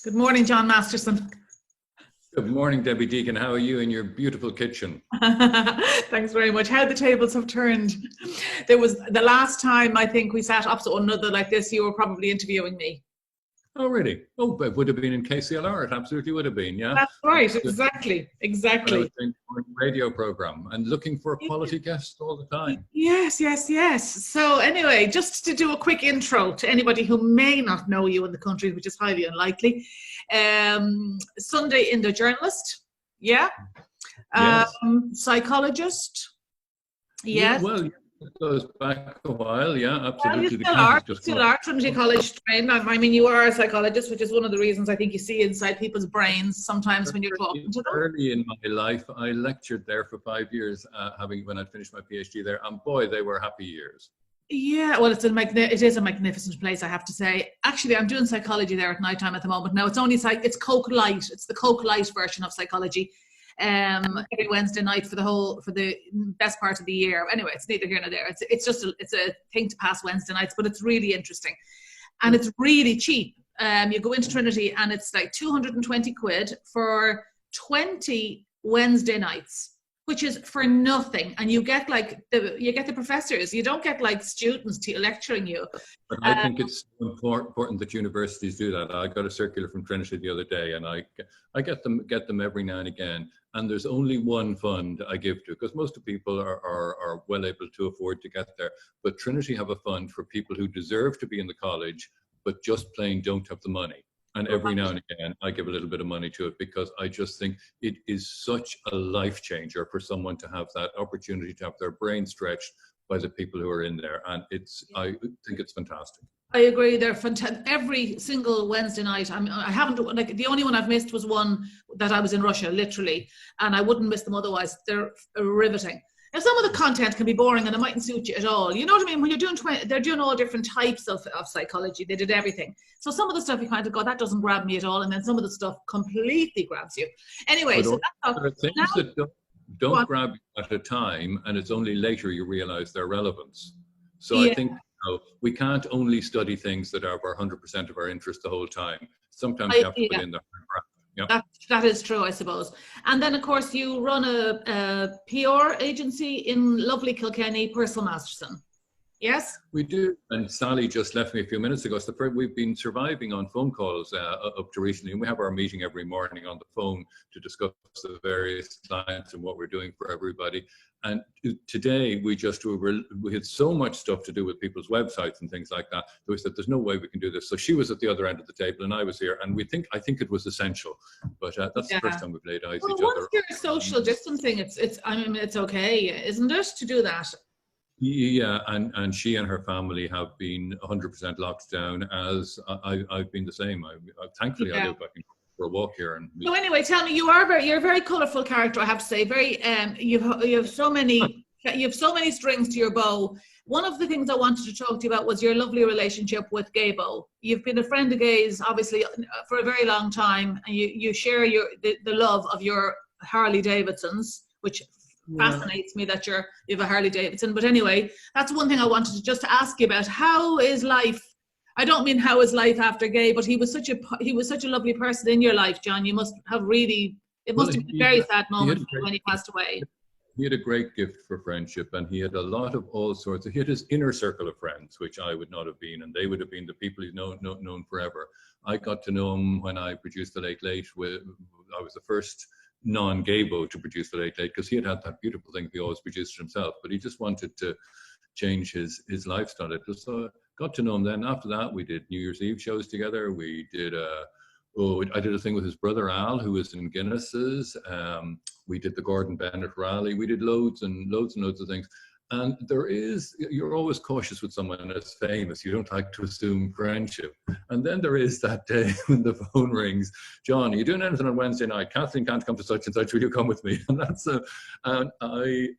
Good morning, John Masterson. Good morning, Debbie Deacon. How are you in your beautiful kitchen? Thanks very much. How the tables have turned. There was the last time I think we sat opposite one another like this, you were probably interviewing me. Oh, really? Oh, but it would have been in KCLR. It absolutely would have been, yeah. That's right, exactly. But I was doing a radio program and looking for quality guests all the time. Yes. So anyway, just to do a quick intro to anybody who may not know you in the country, which is highly unlikely. Sunday in the Journalist, yeah. Yes. Psychologist, yes. Well, it goes back a while, yeah, absolutely. Well, you still are Trinity College trained. I mean, you are a psychologist, which is one of the reasons I think you see inside people's brains sometimes when you're talking to them. Early in my life, I lectured there for 5 years, when I finished my PhD there, and boy, they were happy years. Yeah, well, it is a magnificent place, I have to say. Actually, I'm doing psychology there at night time at the moment. Now, it's only it's Coke Light. It's the Coke Light version of psychology. Every Wednesday night for the best part of the year. Anyway, it's neither here nor there. It's a thing to pass Wednesday nights, but it's really interesting, and it's really cheap. You go into Trinity, and it's like 220 quid for 20 Wednesday nights, which is for nothing, and you get the professors. You don't get like students lecturing you. But I think it's important that universities do that. I got a circular from Trinity the other day, and I get them every now and again. And there's only one fund I give to, because most of people are well able to afford to get there. But Trinity have a fund for people who deserve to be in the college, but just plain don't have the money. And every now and again, I give a little bit of money to it, because I just think it is such a life changer for someone to have that opportunity to have their brain stretched by the people who are in there. And I think it's fantastic. I agree. They're fantastic. Every single Wednesday night. I haven't, like, the only one I've missed was one that I was in Russia, literally, and I wouldn't miss them otherwise. They're riveting. Now, some of the content can be boring and it mightn't suit you at all. You know what I mean? When you're doing they're doing all different types of psychology. They did everything. So some of the stuff you kind of go, that doesn't grab me at all, and then some of the stuff completely grabs you. Anyway, so that's there are things that don't grab you at a time, and it's only later you realize their relevance. So yeah. I think we can't only study things that are 100% of our interest the whole time. Sometimes you have to put in the Yep. That is true, I suppose. And then, of course, you run a PR agency in lovely Kilkenny, Purcell Masterson. Yes? We do. And Sally just left me a few minutes ago. So we've been surviving on phone calls up to recently. And we have our meeting every morning on the phone to discuss the various clients and what we're doing for everybody. And today we had so much stuff to do with people's websites and things like that. So we said, there's no way we can do this. So she was at the other end of the table and I was here. And I think it was essential. But that's the first time we've laid eyes on each other. Once you're social distancing, it's okay, isn't it, to do that? Yeah, and she and her family have been 100% locked down, as I've been the same. Thankfully, I live back in for a walk here. And so anyway, tell me, you're a very colourful character, I have to say. Very, you have so many strings to your bow. One of the things I wanted to talk to you about was your lovely relationship with Gaybo. You've been a friend of Gay's, obviously, for a very long time, and you share the love of your Harley Davidsons, which fascinates me that you have a Harley Davidson. But anyway, that's one thing I wanted to ask you about. How is life? I don't mean how is life after Gay, but he was such a lovely person in your life, John. You must have it must have been a very sad moment when he passed away. He had a great gift for friendship, and he had a lot of all sorts. He had his inner circle of friends, which I would not have been, and they would have been the people he's known forever. I got to know him when I produced The Late Late. I was the first non-Gaybo to produce The Late Late, because he had that beautiful thing he always produced himself, but he just wanted to change his lifestyle. So I got to know him then. After that, we did New Year's Eve shows together. We did I did a thing with his brother Al, who was in Guinness's. We did the Gordon Bennett rally. We did loads and loads of things. And you're always cautious with someone that's famous. You don't like to assume friendship. And then there is that day when the phone rings. John, are you doing anything on Wednesday night? Kathleen can't come to such and such. Will you come with me? And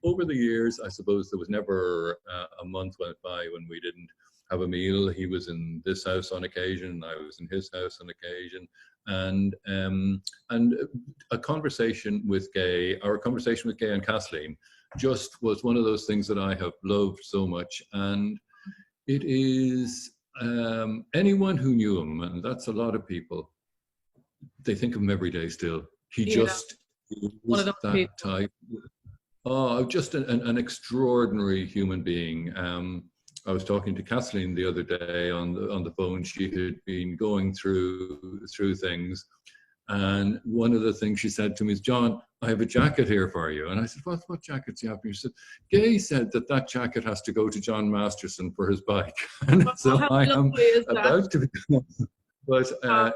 over the years, I suppose there was never a month went by when we didn't have a meal. He was in this house on occasion. I was in his house on occasion. And a conversation with Gay and Kathleen just was one of those things that I have loved so much. And it is anyone who knew him, and that's a lot of people, they think of him every day still. He Yeah. just One is of those that people. type. Oh, just an extraordinary human being. I was talking to Kathleen the other day on the phone. She had been going through things, and one of the things she said to me is, "John, I have a jacket here for you." And I said, "What jacket's you have?" She said, "Gay said that jacket has to go to John Masterson for his bike," and so How I am lovely is that? about to become. But Aw.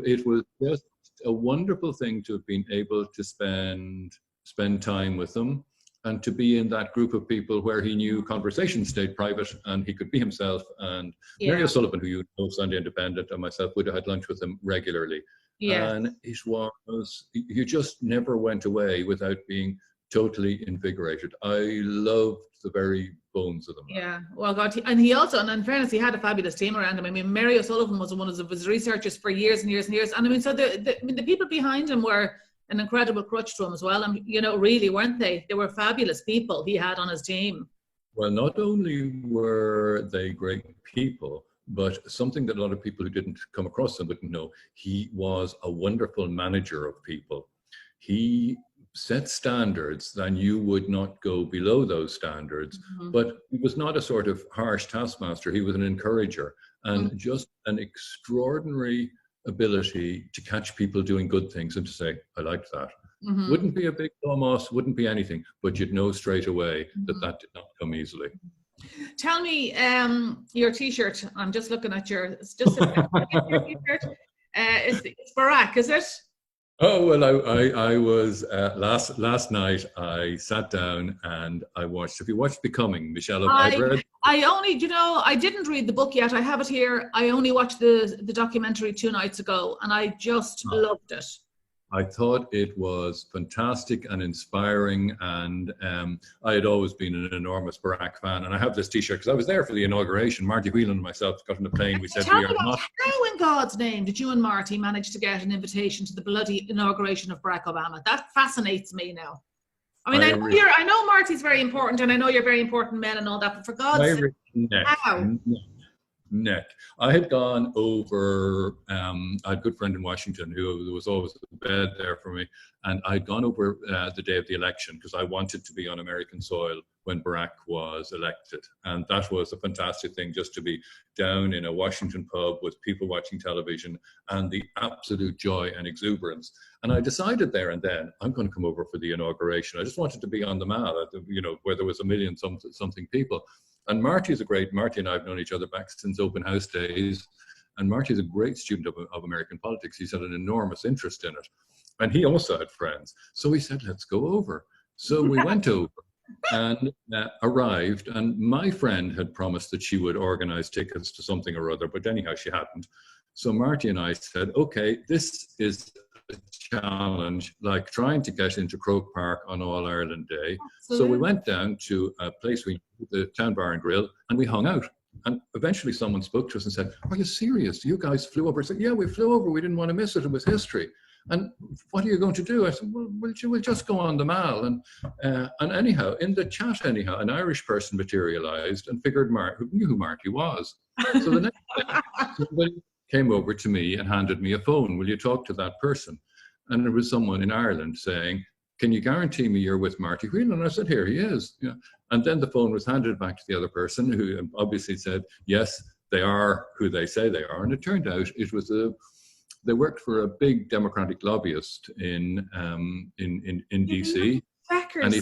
it was just a wonderful thing to have been able to spend time with him, and to be in that group of people where he knew conversation stayed private and he could be himself. And Mary Yeah. O'Sullivan, who you know, Sunday Independent, and myself would have had lunch with him regularly. Yes. And it was, you just never went away without being totally invigorated. I loved the very bones of them. Yeah, well, God, and he also, and in fairness, he had a fabulous team around him. I mean, Mary O'Sullivan was one of his researchers for years and years and years. And I mean, so the people behind him were an incredible crutch to him as well. And, you know, really, weren't they? They were fabulous people he had on his team. Well, not only were they great people, but something that a lot of people who didn't come across him wouldn't know, he was a wonderful manager of people. He set standards, and you would not go below those standards. Mm-hmm. But he was not a sort of harsh taskmaster. He was an encourager, and just an extraordinary ability to catch people doing good things and to say, "I liked that." Mm-hmm. Wouldn't be a big almost, wouldn't be anything, but you'd know straight away that did not come easily. Tell me, your T-shirt. I'm just looking at your T-shirt. It's Barack, is it? Oh, well, I was, last night I sat down and I watched, have you watched Becoming, Michelle? I only, you know, I didn't read the book yet. I have it here. I only watched the documentary 2 nights ago, and I just loved it. I thought it was fantastic and inspiring, and I had always been an enormous Barack fan, and I have this T-shirt because I was there for the inauguration. Marty Whelan and myself got on the plane. We said, "We are not." How in God's name did you and Marty manage to get an invitation to the bloody inauguration of Barack Obama? That fascinates me now. I mean, I know Marty's very important, and I know you're very important men and all that, but for God's sake, how? Neck. I had gone over, I had a good friend in Washington who was always in bed there for me, and I'd gone over the day of the election because I wanted to be on American soil when Barack was elected, and that was a fantastic thing, just to be down in a Washington pub with people watching television and the absolute joy and exuberance. And I decided there and then, I'm going to come over for the inauguration. I just wanted to be on the mall, you know, where there was a million something people. And Marty and I have known each other back since open house days. And Marty is a great student of American politics. He's had an enormous interest in it. And he also had friends. So he said, "Let's go over." So we went over and arrived. And my friend had promised that she would organize tickets to something or other, but anyhow, she hadn't. So Marty and I said, "Okay, this is a challenge, like trying to get into Croke Park on All Ireland Day." Absolutely. So we went down to a place, the Town Bar and Grill, and we hung out. And eventually someone spoke to us and said, "Are you serious? You guys flew over?" I said, "Yeah, we flew over. We didn't want to miss it. It was history." "And what are you going to do?" I said, "Well, we'll just go on the mall." And anyhow, in the chat, an Irish person materialized and figured who knew who Marty was. So the next day, somebody came over to me and handed me a phone. "Will you talk to that person?" And there was someone in Ireland saying, "Can you guarantee me you're with Marty Whelan?" And I said, "Here he is." Yeah. And then the phone was handed back to the other person, who obviously said, "Yes, they are who they say they are." And it turned out it was they worked for a big Democratic lobbyist in DC. And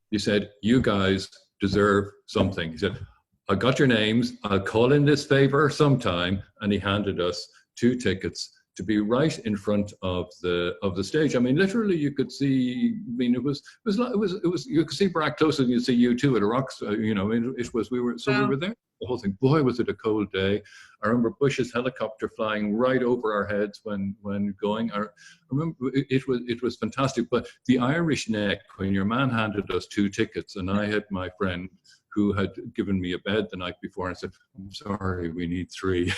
he said, "You guys deserve something." He said, "I got your names. I'll call in this favor sometime." And he handed us 2 tickets to be right in front of the stage. I mean, literally, you could see. I mean, it was. You could see Barack closer than you see U2 at a rock. You know, we were there. The whole thing. Boy, was it a cold day. I remember Bush's helicopter flying right over our heads when going. I remember it was fantastic. But the Irish neck, when your man handed us 2 tickets, and I had my friend who had given me a bed the night before, and I said, "I'm sorry, we need 3."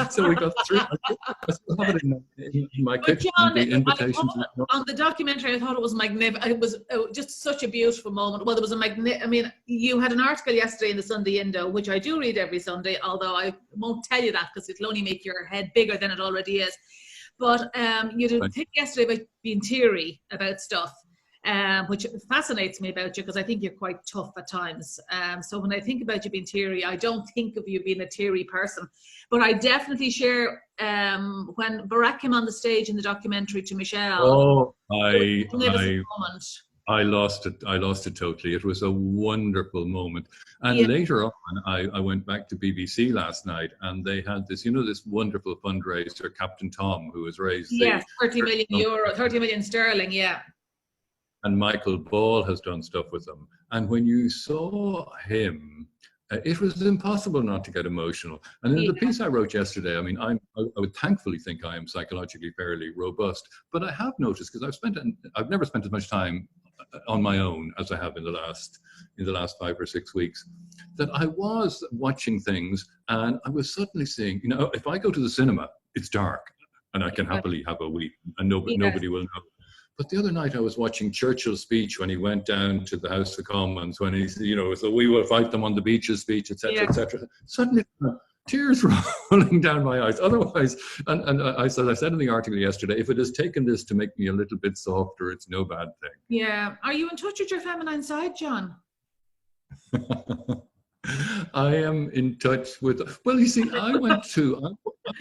So we got 3. I still have it in my kitchen. John, the invitations on the documentary, I thought it was magnificent. It was just such a beautiful moment. Well, there was I mean, you had an article yesterday in the Sunday Indo, which I do read every Sunday, although I won't tell you that because it'll only make your head bigger than it already is. But you did a Right. thing yesterday about being teary about stuff, which fascinates me about you because I think you're quite tough at times. So when I think about you being teary, I don't think of you being a teary person. But I definitely share when Barack came on the stage in the documentary to Michelle. Oh, It was a magnificent I moment. I lost it. I lost it totally. It was a wonderful moment. And Yeah. later on, I went back to BBC last night, and they had this, this wonderful fundraiser, Captain Tom, who has raised the Yes, 30 million euro, 30 million sterling, yeah. and Michael Ball has done stuff with them. And when you saw him, it was impossible not to get emotional. And in the piece I wrote yesterday, I mean, I would thankfully think I am psychologically fairly robust, but I have noticed, because I've never spent as much time on my own as I have in the last 5 or 6 weeks, that I was watching things and I was suddenly seeing, if I go to the cinema, it's dark and I can happily have a week and nobody will know. But the other night I was watching Churchill's speech when he went down to the House of Commons, when he, so we will fight them on the beaches speech, etc., etc. Suddenly tears rolling down my eyes. Otherwise, and I said in the article yesterday, if it has taken this to make me a little bit softer, it's no bad thing. Yeah. Are you in touch with your feminine side, John? I am in touch with, well, you see, I'm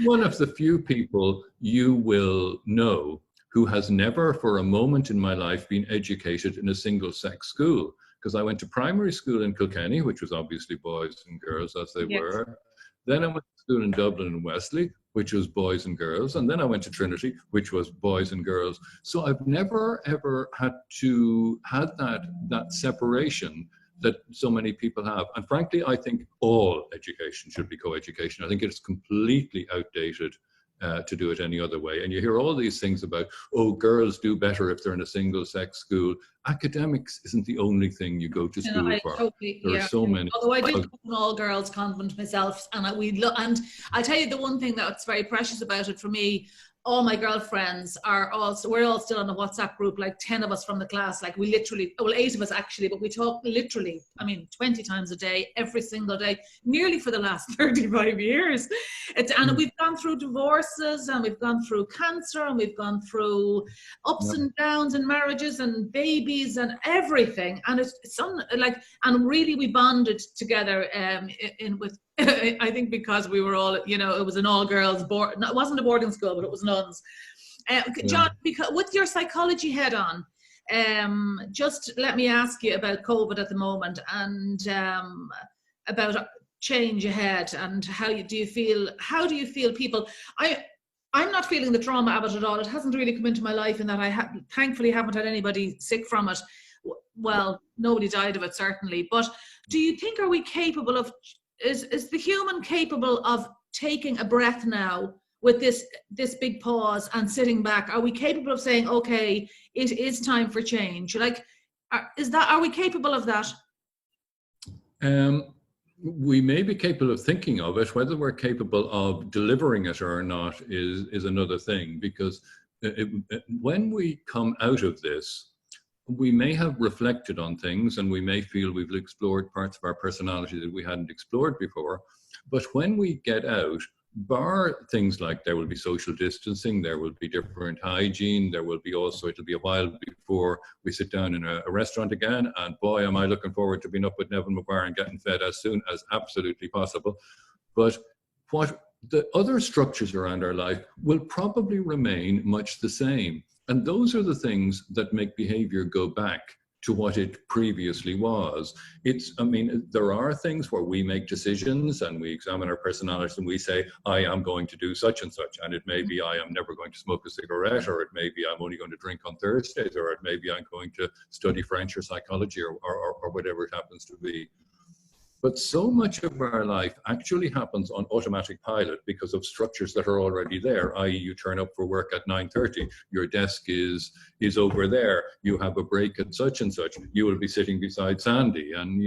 one of the few people you will know who has never for a moment in my life been educated in a single-sex school. Because I went to primary school in Kilkenny, which was obviously boys and girls as they were. Then I went to school in Dublin and Wesley, which was boys and girls. And then I went to Trinity, which was boys and girls. So I've never, ever had that separation that so many people have. And frankly, I think all education should be co-education. I think it's completely outdated to do it any other way. And you hear all these things about, girls do better if they're in a single-sex school. Academics isn't the only thing you go to school for. Totally, there are so many. Although I did go to an all-girls convent myself, and and I'll tell you the one thing that's very precious about it for me. All my girlfriends we're all still on the WhatsApp group, like 10 of us from the class, like we literally, 8 of us actually, but we talk literally, 20 times a day, every single day, nearly for the last 35 years. And we've gone through divorces, and we've gone through cancer, and we've gone through ups and downs and marriages and babies and everything. And it's and really we bonded together with I think because we were all, it was an all-girls board. No, it wasn't a boarding school, but it was nuns. John, because with your psychology head on, just let me ask you about COVID at the moment, and about change ahead, and how do you feel people? I'm not feeling the trauma of it at all. It hasn't really come into my life in that I thankfully haven't had anybody sick from it. Well, nobody died of it, certainly. But do you think, are we capable of, is the human capable of taking a breath now with this big pause and sitting back? Are we capable of saying, okay, it is time for change? Are we capable of that? We may be capable of thinking of it. Whether we're capable of delivering it or not is another thing, because when we come out of this, we may have reflected on things, and we may feel we've explored parts of our personality that we hadn't explored before. But when we get out, bar things like there will be social distancing, there will be different hygiene, there will be also, it'll be a while before we sit down in a restaurant again. And boy, am I looking forward to being up with Neville McGuire and getting fed as soon as absolutely possible. But what the other structures around our life will probably remain much the same. And those are the things that make behavior go back to what it previously was. There are things where we make decisions and we examine our personalities and we say, I am going to do such and such. And it may be I am never going to smoke a cigarette, or it may be I'm only going to drink on Thursdays, or it may be I'm going to study French or psychology or whatever it happens to be. But so much of our life actually happens on automatic pilot because of structures that are already there, i.e. you turn up for work at 9:30, your desk is over there, you have a break at such and such, you will be sitting beside Sandy, and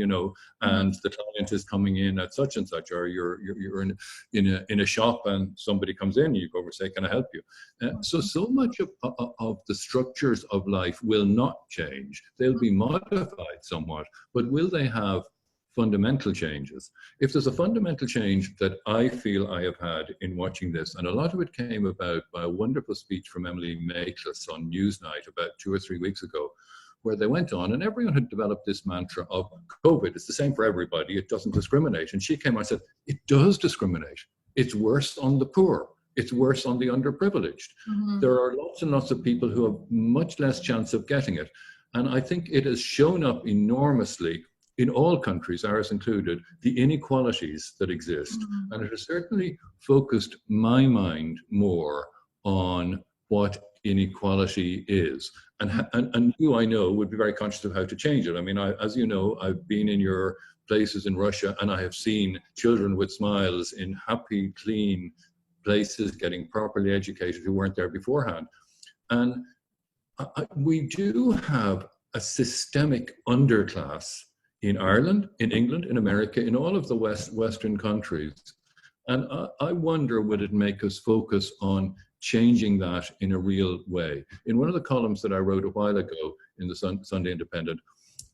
and the client is coming in at such and such, or you're in a shop and somebody comes in, you go over and say, can I help you? So much of the structures of life will not change. They'll be modified somewhat, but will they have fundamental changes. If there's a fundamental change that I feel I have had in watching this, and a lot of it came about by a wonderful speech from Emily Maitlis on Newsnight about 2 or 3 weeks ago, where they went on and everyone had developed this mantra of COVID. It's the same for everybody. It doesn't discriminate. And she came on and said, it does discriminate. It's worse on the poor. It's worse on the underprivileged. Mm-hmm. There are lots and lots of people who have much less chance of getting it. And I think it has shown up enormously in all countries, ours included, the inequalities that exist. Mm-hmm. And it has certainly focused my mind more on what inequality is. And you, I know, would be very conscious of how to change it. I mean, as you know, I've been in your places in Russia, and I have seen children with smiles in happy, clean places getting properly educated who weren't there beforehand. And we do have a systemic underclass in Ireland, in England, in America, in all of the Western countries. And I wonder, would it make us focus on changing that in a real way? In one of the columns that I wrote a while ago in the Sunday Independent,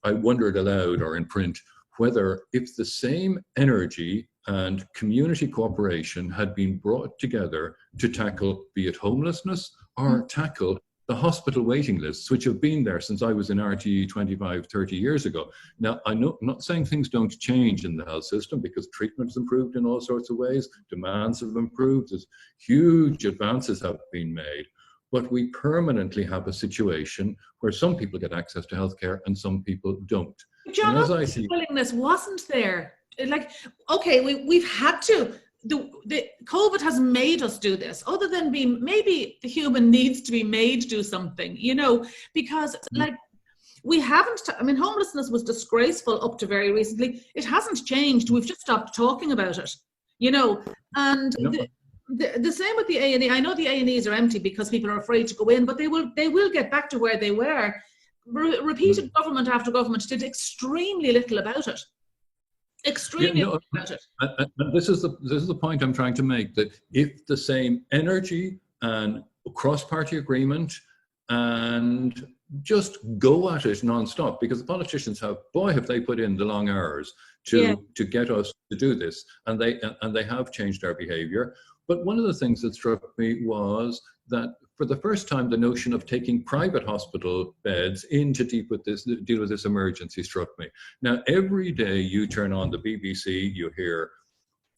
I wondered aloud, or in print, whether if the same energy and community cooperation had been brought together to tackle, be it homelessness or tackle the hospital waiting lists, which have been there since I was in RTE 25, 30 years ago. Now, I'm not saying things don't change in the health system, because treatment's improved in all sorts of ways, demands have improved, there's huge advances have been made, but we permanently have a situation where some people get access to healthcare and some people don't. John, as I see, willingness wasn't there. Like, okay, we've had to. The COVID has made us do this, other than maybe the human needs to be made do something, you know, because like we haven't, I mean, homelessness was disgraceful up to very recently. It hasn't changed. We've just stopped talking about it, you know, and the same with the A&E. I know the A&Es are empty because people are afraid to go in, but they will get back to where they were. Repeated government after government did extremely little about it. About it. And this is the point I'm trying to make, that if the same energy and cross-party agreement and just go at it non-stop, because the politicians have they put in the long hours to get us to do this, and they have changed our behavior. But one of the things that struck me was that for the first time, the notion of taking private hospital beds in to deal with this emergency struck me. Now, every day you turn on the BBC, you hear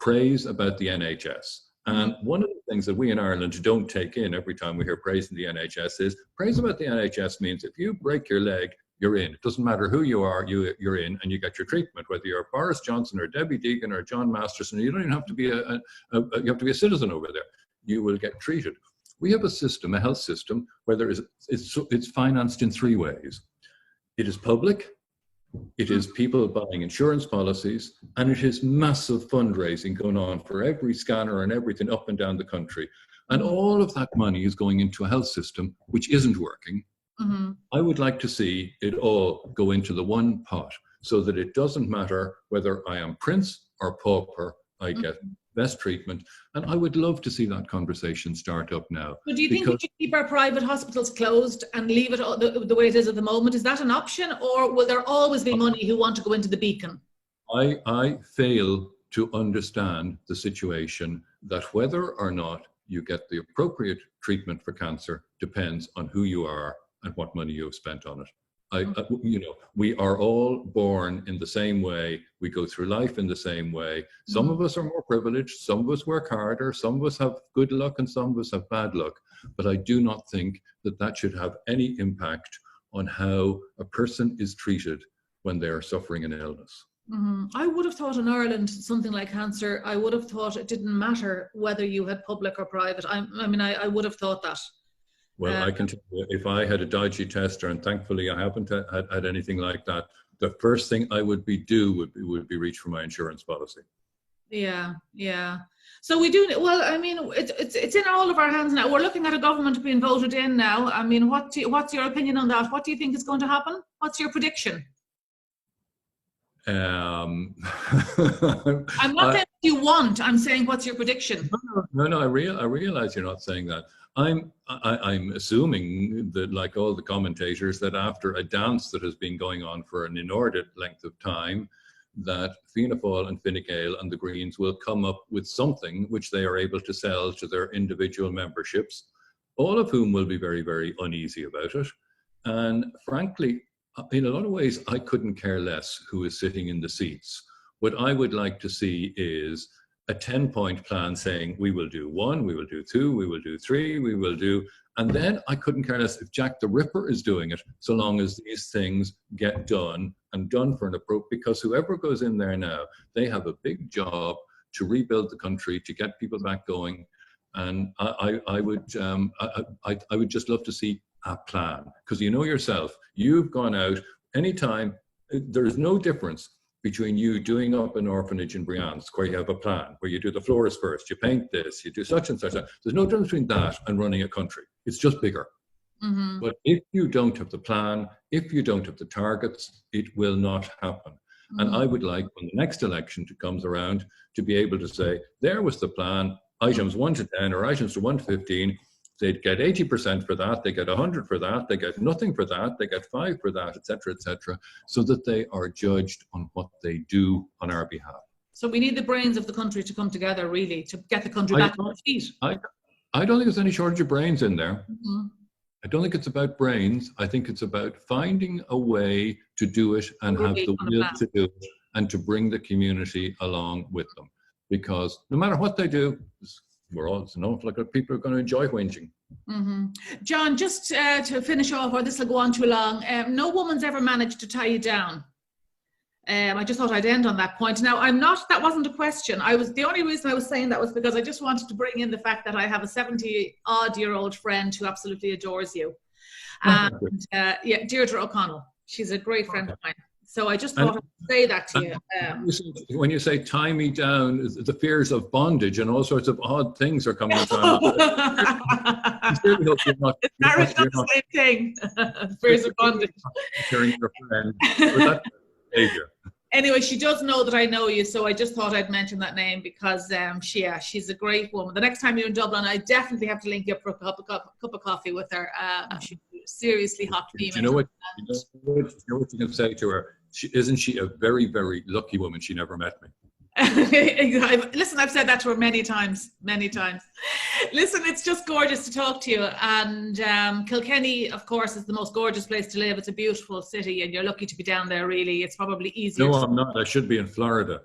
praise about the NHS. And one of the things that we in Ireland don't take in every time we hear praise in the NHS is praise about the NHS means if you break your leg, you're in. It doesn't matter who you are, you're in, and you get your treatment. Whether you're Boris Johnson or Debbie Deegan or John Masterson, you don't even have to be you have to be a citizen over there. You will get treated. We have a system, a health system, where it's financed in three ways. It is public, it is people buying insurance policies, and it is massive fundraising going on for every scanner and everything up and down the country. And all of that money is going into a health system which isn't working. Mm-hmm. I would like to see it all go into the one pot, so that it doesn't matter whether I am prince or pauper, I get best treatment. And I would love to see that conversation start up now. But do you think we should keep our private hospitals closed and leave it the way it is at the moment? Is that an option, or will there always be money who want to go into the beacon? I fail to understand the situation that whether or not you get the appropriate treatment for cancer depends on who you are and what money you have spent on it. We are all born in the same way. We go through life in the same way. Some of us are more privileged. Some of us work harder. Some of us have good luck and some of us have bad luck. But I do not think that should have any impact on how a person is treated when they are suffering an illness. Mm-hmm. I would have thought in Ireland, something like cancer, I would have thought it didn't matter whether you had public or private. I would have thought that. Well, I can tell you, if I had a dodgy tester, and thankfully I haven't had anything like that, the first thing I would be reach for my insurance policy. Yeah. So we do, well, I mean, it's in all of our hands now. We're looking at a government being voted in now. I mean, what's your opinion on that? What do you think is going to happen? What's your prediction? I'm not saying what you want, I'm saying what's your prediction? No, I realize you're not saying that. I'm assuming that, like all the commentators, that after a dance that has been going on for an inordinate length of time, that Fianna Fáil and Fine Gael and the Greens will come up with something which they are able to sell to their individual memberships, all of whom will be very, very uneasy about it. And frankly, in a lot of ways, I couldn't care less who is sitting in the seats. What I would like to see is a 10-point plan saying, we will do 1, we will do 2, we will do 3, we will do, and then I couldn't care less if Jack the Ripper is doing it, so long as these things get done and done for an approach, because whoever goes in there now, they have a big job to rebuild the country, to get people back going. And I would just love to see a plan, because you know yourself, you've gone out anytime, there's no difference between you doing up an orphanage in Briansk, where you have a plan, where you do the floors first, you paint this, you do such and such. There's no difference between that and running a country. It's just bigger. Mm-hmm. But if you don't have the plan, if you don't have the targets, it will not happen. Mm-hmm. And I would like, when the next election comes around, to be able to say, there was the plan, items 1 to 10 or items to 1 to 15, they'd get 80% for that, they get 100 for that, they get nothing for that, they get 5 for that, etc., so that they are judged on what they do on our behalf. So we need the brains of the country to come together, really, to get the country back on its feet. I don't think there's any shortage of brains in there. Mm-hmm. I don't think it's about brains. I think it's about finding a way to do it and have the will to do it and to bring the community along with them. Because no matter what they do, we're all, like people are going to enjoy whinging. Mm-hmm. John, just to finish off, or this will go on too long, no woman's ever managed to tie you down. I just thought I'd end on that point. Now, that wasn't a question. The only reason I was saying that was because I just wanted to bring in the fact that I have a 70-odd-year-old friend who absolutely adores you. And Deirdre O'Connell. She's a great friend of mine. So I just thought I'd say that to you. When you say tie me down, the fears of bondage and all sorts of odd things are coming down. You're not the same thing. Fears of bondage. Your friend. But that's behavior. Anyway, she does know that I know you, so I just thought I'd mention that name because she's a great woman. The next time you're in Dublin, I definitely have to link you up for a cup of coffee with her. She's seriously hot beam. You know what you can say to her? Isn't she a very, very lucky woman? She never met me. Listen, I've said that to her many times. Listen, it's just gorgeous to talk to you. And Kilkenny, of course, is the most gorgeous place to live. It's a beautiful city, and you're lucky to be down there, really. It's probably easier. No, I'm not. I should be in Florida.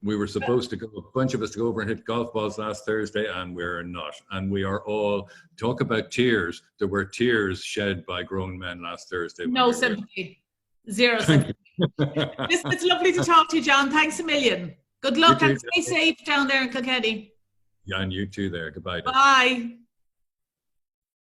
We were supposed to go, a bunch of us, to go over and hit golf balls last Thursday, and we're not. And we are all, talk about tears. There were tears shed by grown men last Thursday. No sympathy. Zero sympathy. Listen, it's lovely to talk to you, John. Thanks a million. Good luck and stay safe down there in Kilkenny. Yeah, and you too there. Goodbye. Bye.